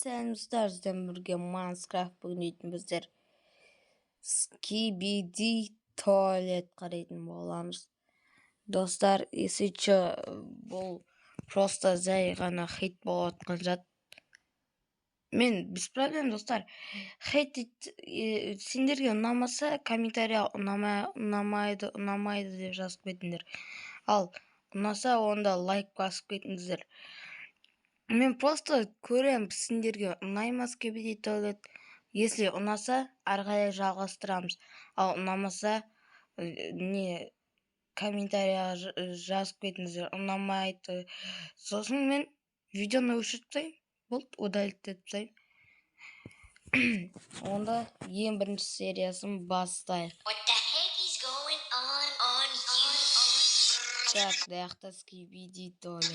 Сәлемдер сіздермен бірге Minecraft бүгін біздер Skibidi Toilet қарайтын боламыз. Достар, есече бұл просто жай ғана хейт болып отқан жат. Мен без проблем, достар. Хейт сендерге ұнамаса, комментария ұнамайды деп жазып кетіңдер. Ал ұнаса, онда лайк басып кетіңіздер. Мен просто көрем сендерге ұнаймы Skibidi Toilet. Если ұнаса, ары қарай жалғастырамыз. Ал ұнамаса, комментарияға жазып кетіңіздер. Ұнамайды. Сосын мен видеоны өшіріп тастаймын. Болды, удалить етіп тастаймын. Онда ең бірінші сериясын бастайық. Так, даяқта Skibidi Toilet.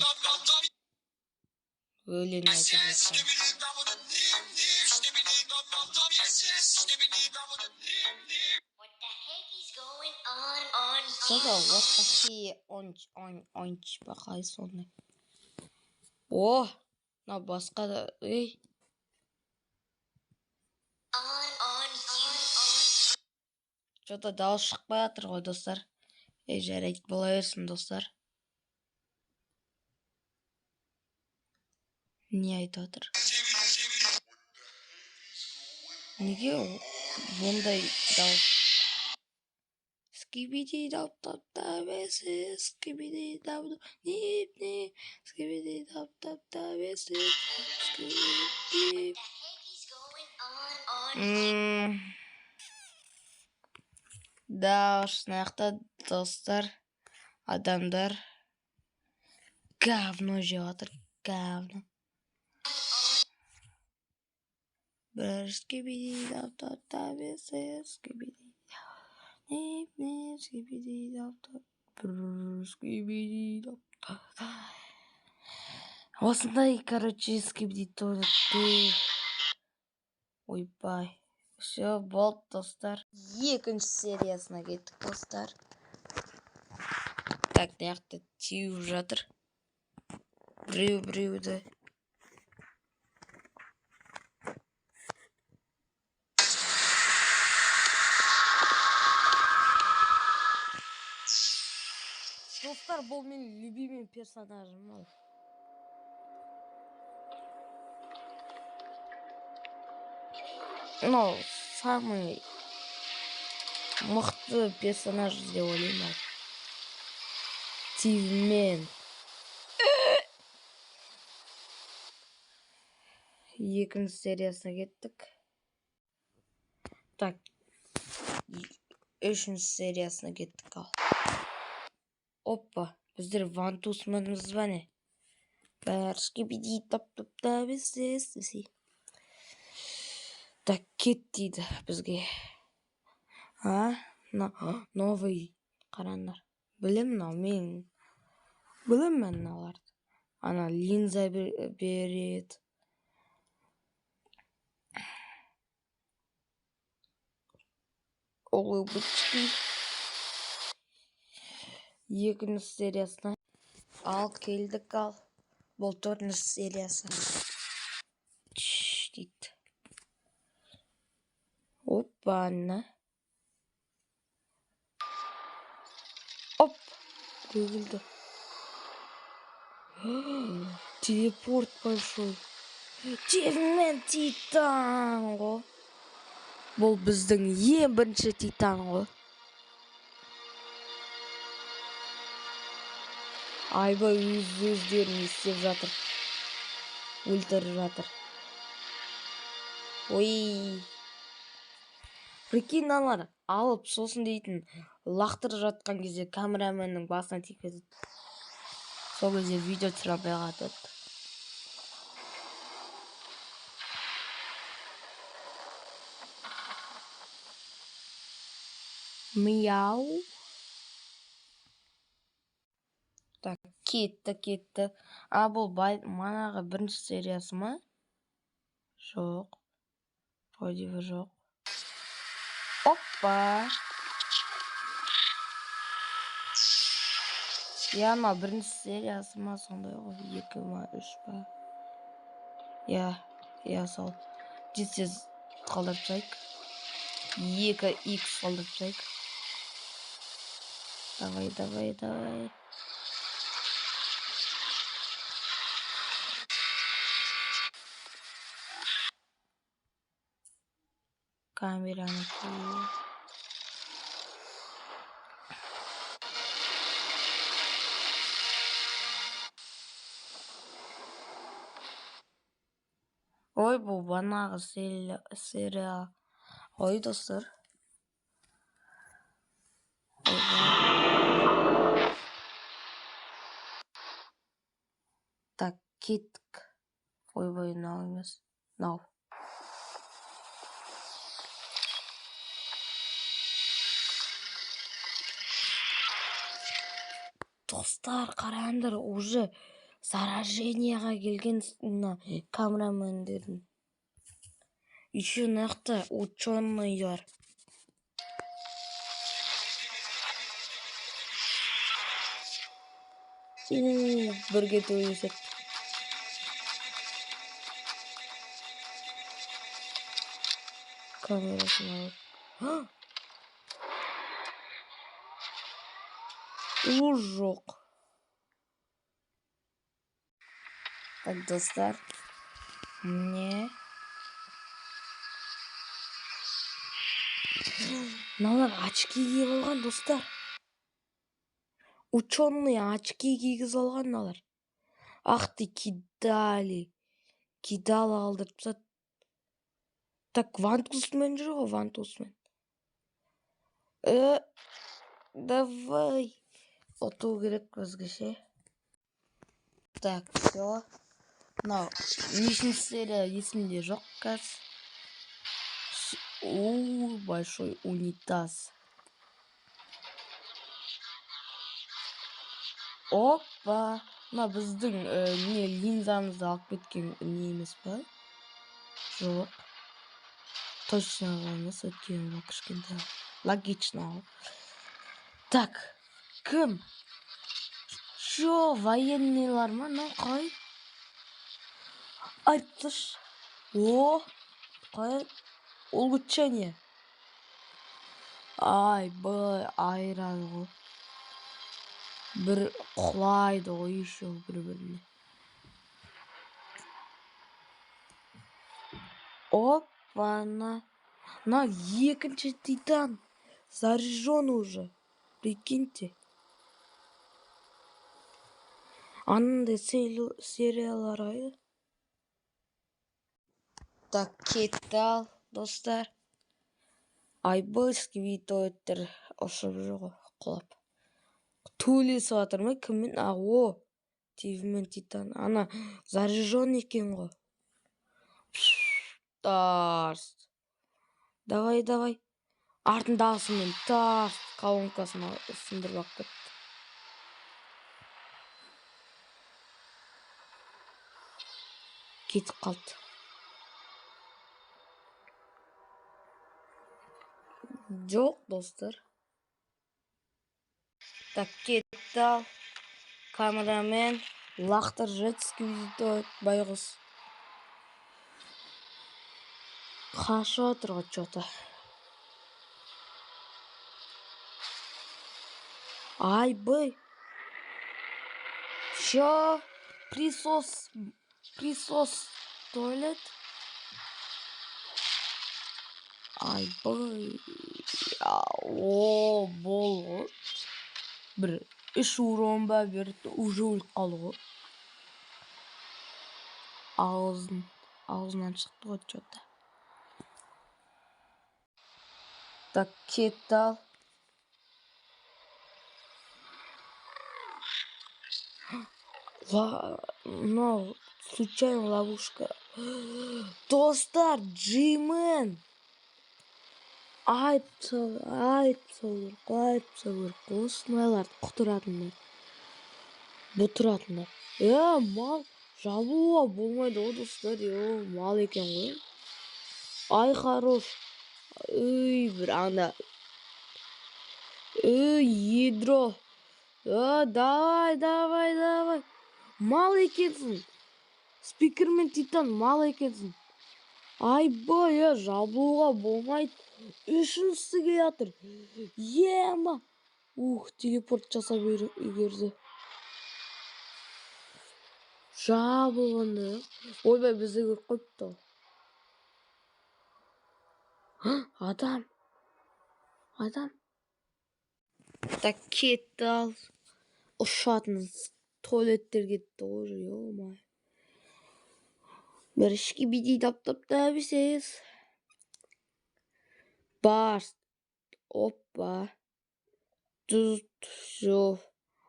Өлең айтып жатқан. Что-то вот такие онч бақай сондай. О, мына басқа да, ей. Что-то дауыс шықпай жатыр ғой, достар. Жарайды, бола берсін, достар. Не айтып жатыр? Неге бұндай дауыс? Skibidi dap dap dap Skibidi dap dap Skibidi dap dap dap Skibidi. Да, шынаяқта, достар, адамдар говно жеп жатыр, говно. Бір Skibidi dap dap dap Skibidi. Skibidi dap dap Skibidi dap dap. Осындай, короче, Skibidi Toilet. Ойбай. Все, болды, достар. Екінші сериясына кеттік, достар. Так, даяқта теуіп жатыр. Біреуді. Достар, бұл менің любимый персонажым. Ну, самый мықты персонаж деп ойлаймын. Тивмен. Екінші сериясына кеттік. Так, үшінші сериясына кеттік ал. Опа, біздер вантусманымыз ба не? Бәр Skibidi dap dap dap Так, кет дейді бізге. Новый қарандар. Білемін мыналарды. Ана линза береді. Улыбочки. Екінші сериясына ал келдік ал. Бұл төртінші сериясы. Дейді. Опа-на. Оп! Төгілді. Телепорт большой. Тивмен титан ғой. Бұл біздің ең бірінші титан ғой. Айбай өздерін істеп жатыр. Өлтіріп жатыр. Ой. Прикинь, аналар алып сосын дейтін лақтырып жатқан кезде камераменнің басына тиіп кетеді. Сол кезде видео түсіре алады. Мяу. Так, кетті. Бұл манағы бірінші сериясы ма? Жоқ. Вроде бы жоқ. Опа. Яма бірінші сериясы ма сондай ғой, 2 ма 3 па. Я иә сол жетсіз қалдырып тастайық. 2х қалдырып тастайық. Давай. Камераны қою. Ой, бұл банағы сериал. Ой, достар. Так, кеттік. Ойбай, мынау емес. Мынау. Достар, қараңдар, уже зараженияға келген камерамендердің. Еще нақты ученыйлар. Бірге төлесек. Камерасын алып. Жоқ. Так, достар. Не. Мыналар очки киіп алған, достар. Ученые очки кигізіп алған мыналар. Ах ты, кидали алдырып тастады. Так, вантусмен жүр ғой, вантусмен. Давай. Оту керек өзгеше. Так, все. Мынау нешінші серия есімде жоқ қазір. Большой унитаз. Опа. Мына біздің линзамызды алып кеткен не емес па? Жоқ. Точно емес, өткен кішкентай. Логично. Так, кім? Шо, военныйлар ма? Мынау қай? Айтсыш. Қай? Улучшение. Айран ғой. Бір құлайды ғой еще бір-біріне. Опа-на. На екінші титан. Заряжен уже. Прикиньте. Анандай сериялар айды. Так, кетті достар. Айбольский видеоттер ұшып жүр құлап. Төлесі атыр ма? Кіммен? Тивмен титан. Ана заряжен екен ғой. Тарс. Давай. Артындағысымен тарс. Колонкасына сындырып ақ кетті. Кетіп қалды. Жоқ, достар. Так, кетті ал. Камерамен лақтыр жетский видео байғыз. Қашып отыр ғой что-то. Айбай. Шо? Присос туалет. Айбай. Бол. Бір 3 урон ба берді, уже өліп қалды ғой. Ауызынан шықты ғой что-то. Так, кетті ал. Мынау случайно ловушка. Достар, G-Man. Айтсалар. Осынайларды құтыратындар. Бұтыратындар. Мал жабуға болмайды ғой, достар. Мал екен ғой. Ай, хорош. Бір анда. Ядро. Давай. Мал екенсің. Спикермен титан мал екенсің. Айбай, жабылуға болмайды. Үшіншісі келе жатыр. Ема. Телепорт жасап үлгерді. Жабылғанды. Ойбай, бізді көріп қойыпты. Адам. Так кетті ал. Ұшатын туалеттер кетті ғой, ё-май. Бір ішке бидей таптапты әбісез. Барс. Опа. Жо.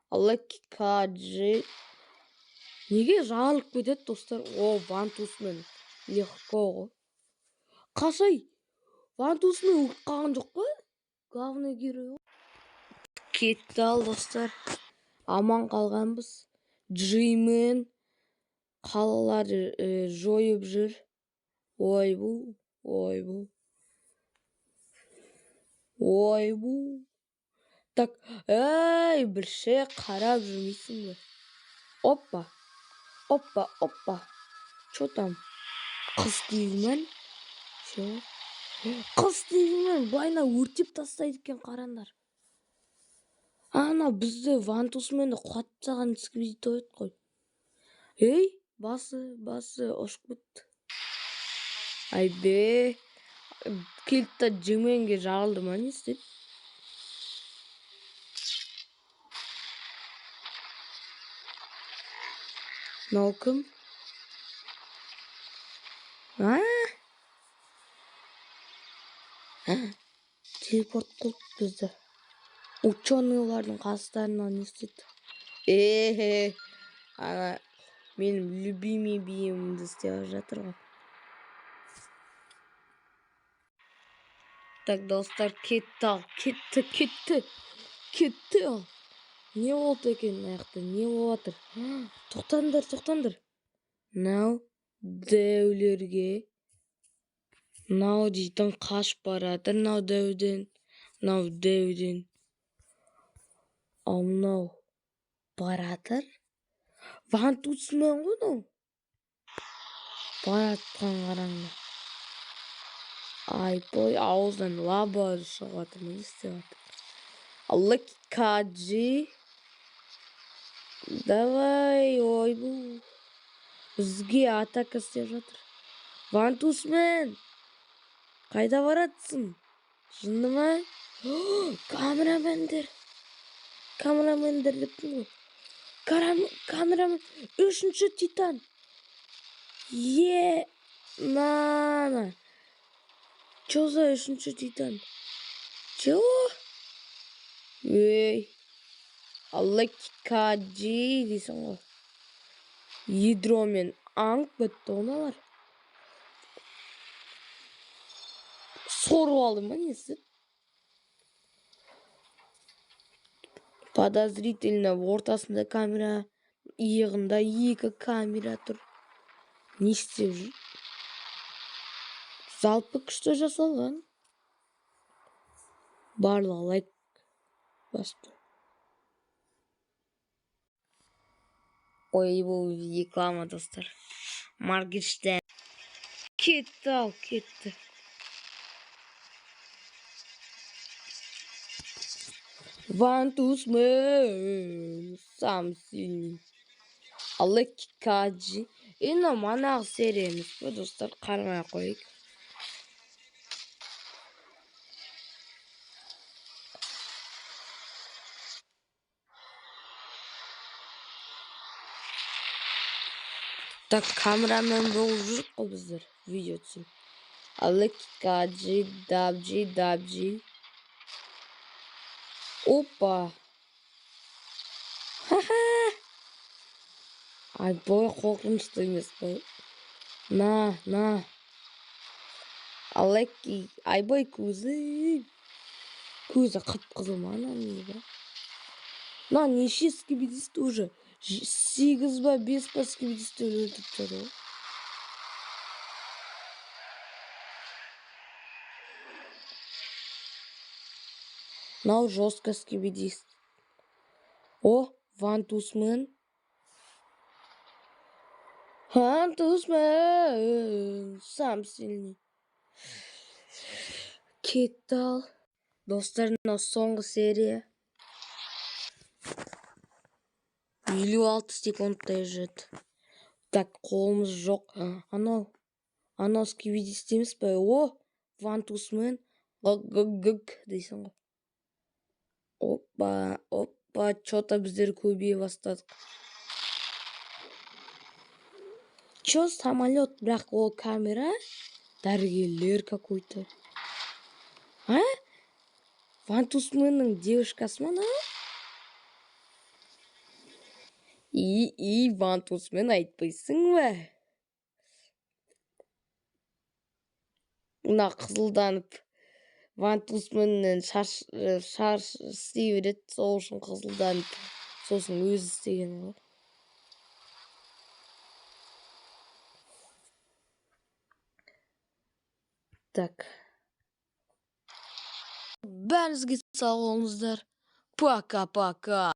Аллаки каджи. Неге жалып кетеді достар? Вантусмен. Легко ғой. Қашай. Вантусмен ұлт қаған жоқ қой? Главный герой. Кетті ал достар. Аман қалғанбыз. Джимен қалаларды жойып жүр. Ойбу. Так, бір ше қарап жүрмейсің бе? Опа. Чо там? Қыз деймін. Қыз деймін. Байна өртеп тастайды екен, қарандар. Ана бізді вантусменді құлатсаған сквиди тоет қой. Басы ұшып кетті. Айбе. Келтті жеменге жағылды ма, не істеді? Мынау кім? Телепорт қылып бізді. Ученыйлардың қастарынан не істеді? Ана менің любимый биімді істеп жатыр ғой. Так, достар, кетті ал. Не болды екен аяқта? Не болатыр? Тоқтаңдар. Мынау дәулерге. Мынау дейтін қашып баратыр. Мынау дәуден. Ал мынау баратыр. Вантусмен ғой мынау. Баратқан қараңдар. Айбой, ауыздан лаба шығып жатыр. Не істеп жатыр? Аллаки каджи. Давай, ойбу. Бізге атака істеп жатыр. Вантусмен. Қайда баратсың? Жынды ма? Камерамендер дептің ғой. Камерамен. Үшінші титан. Нана. Чо за үшінші титан? Чо? Аллаки каджи дейсің ғой. Ядромен аңып бітті оналар. Сорып алды ма, несі? Подозрительно ортасында камера, иығында екі камера тұр. Не істеп жүр? Жалпы күшті жасалған. Барлығы лайк басты. Ой, бұл реклама, достар. Маргиштен. Кетті. Вантусмен. Сам сильный. Аллаки каджи. Енді манағы сериямыз ба, достар, қармай қойық. Так, камерамен болып жүріп қой біздер. Видео түсін. Аллаки каджи, дабджи. Опа. Айбой, қорқынышты емес қой. На. Аллаки. Айбой, көзі қып-қызыл ма, не ба? Неше скибидисті уже? 8 ба, 5 ба скибидисті өлтіріп тұрды. Мынау жестко скибидист. Вантусмен. Вантусмен, сам сильный. Кетті ал. Достар, мынау соңғы серия. 56 секундтай жүреді. Так, қолымыз жоқ. Анау скибидист емес пе? О, Вантусмен. Гык дейсің ғой. Опа, чё-то біздер көбейе бастадық. Чё самолет, бірақ ол камера? Дәрігерлер какой-то. А? Вантусменнің девушкасы ма? Вантусмен айтпайсың ба? Мына қызылданып Вантусменнен шаш істей береді, сол үшін қызылданып, сосын өзі істеген ғой. Так. Бәріңізге сау болыңыздар. Пока-пока.